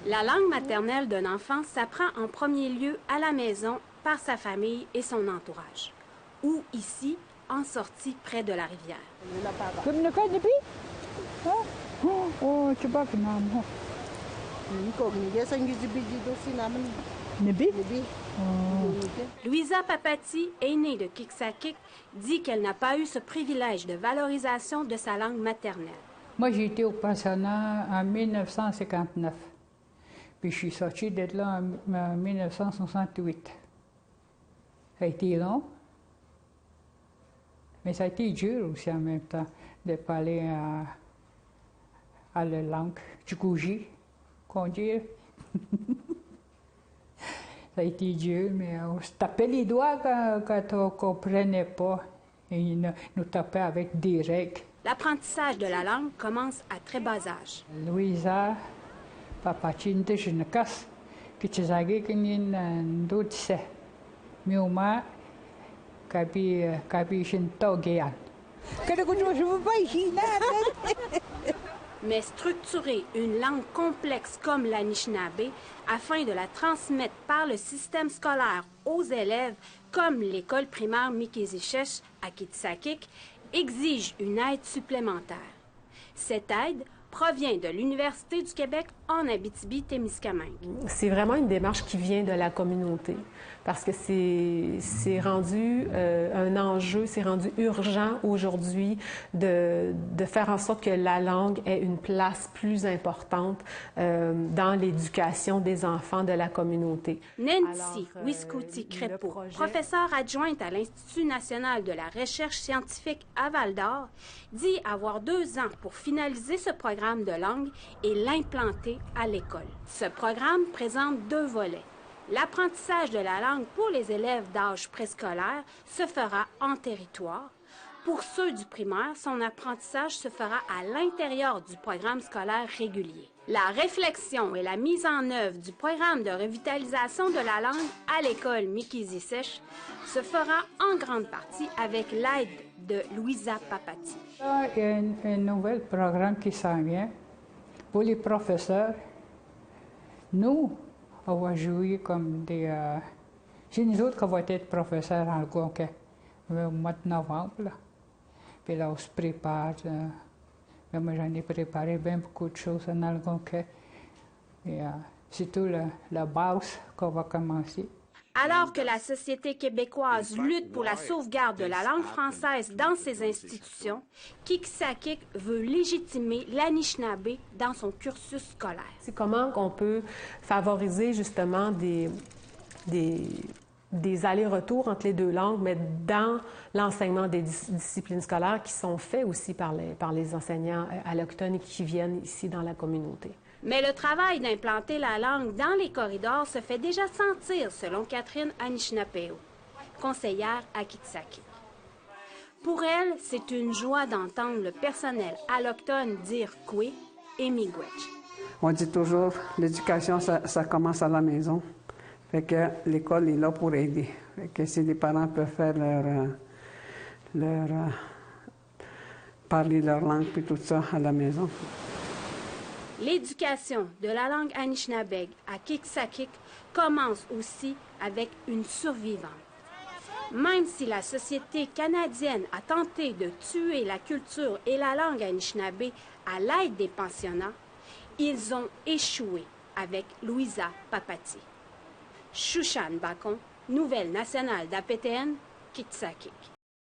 La langue maternelle d'un enfant s'apprend en premier lieu à la maison par sa famille et son entourage, ou ici, en sortie près de la rivière. Louisa Papati, aînée de Kiksakik, dit qu'elle n'a pas eu ce privilège de valorisation de sa langue maternelle. Moi, j'ai été au pensionnat en 1959. Puis je suis sortie d'être là en 1968. Ça a été long, mais ça a été dur aussi en même temps de parler à la langue du Gouji, qu'on dit. Ça a été dur, mais on se tapait les doigts quand on ne comprenait pas. Et ils nous tapaient avec des règles. L'apprentissage de la langue commence à très bas âge. Louisa Papati nte jinakas kichizagi kinin ndutse miuma kabi shintogean. Mais structurer une langue complexe comme l'Anishinaabe afin de la transmettre par le système scolaire aux élèves comme l'école primaire Mikizishesh à Kitsakik exige une aide supplémentaire. Cette aide provient de l'Université du Québec en Abitibi-Témiscamingue. C'est vraiment une démarche qui vient de la communauté parce que c'est rendu un enjeu, c'est rendu urgent aujourd'hui de faire en sorte que la langue ait une place plus importante dans l'éducation des enfants de la communauté. Nancy Wiskouti-Crépeau, professeure adjointe à l'Institut national de la recherche scientifique à Val-d'Or, dit avoir 2 ans pour finaliser ce programme de langue et l'implanter à l'école. Ce programme présente 2 volets. L'apprentissage de la langue pour les élèves d'âge préscolaire se fera en territoire. Pour ceux du primaire, son apprentissage se fera à l'intérieur du programme scolaire régulier. La réflexion et la mise en œuvre du programme de revitalisation de la langue à l'école Mikizishesh se fera en grande partie avec l'aide de Louisa Papati. Il y a un nouvel programme qui s'en vient pour les professeurs. Nous, on va jouer comme des... c'est nous autres qui vont être professeurs en Algonquin au mois de novembre. Là. Puis là, on se prépare. Mais moi, j'en ai préparé bien beaucoup de choses en Algonquin. Et surtout la base qu'on va commencer. Alors que la société québécoise lutte pour la sauvegarde de la langue française dans ses institutions, Kiksakik veut légitimer l'Anishinaabe dans son cursus scolaire. C'est comment on peut favoriser justement des allers-retours entre les 2 langues, mais dans l'enseignement des disciplines scolaires qui sont faits aussi par les enseignants allochtones et qui viennent ici dans la communauté. Mais le travail d'implanter la langue dans les corridors se fait déjà sentir, selon Catherine Anishinapeo, conseillère à Kiksakik. Pour elle, c'est une joie d'entendre le personnel allochtone dire « kwe » et « miigwech ». On dit toujours, l'éducation, ça commence à la maison. Fait que l'école est là pour aider. Fait que si les parents peuvent faire parler leur langue puis tout ça à la maison. L'éducation de la langue Anishinaabe à Kiksakik commence aussi avec une survivante. Même si la société canadienne a tenté de tuer la culture et la langue Anishinaabe à l'aide des pensionnats, ils ont échoué avec Louisa Papati. Shushan Bacon, Nouvelle nationale d'APTN, Kitsakik.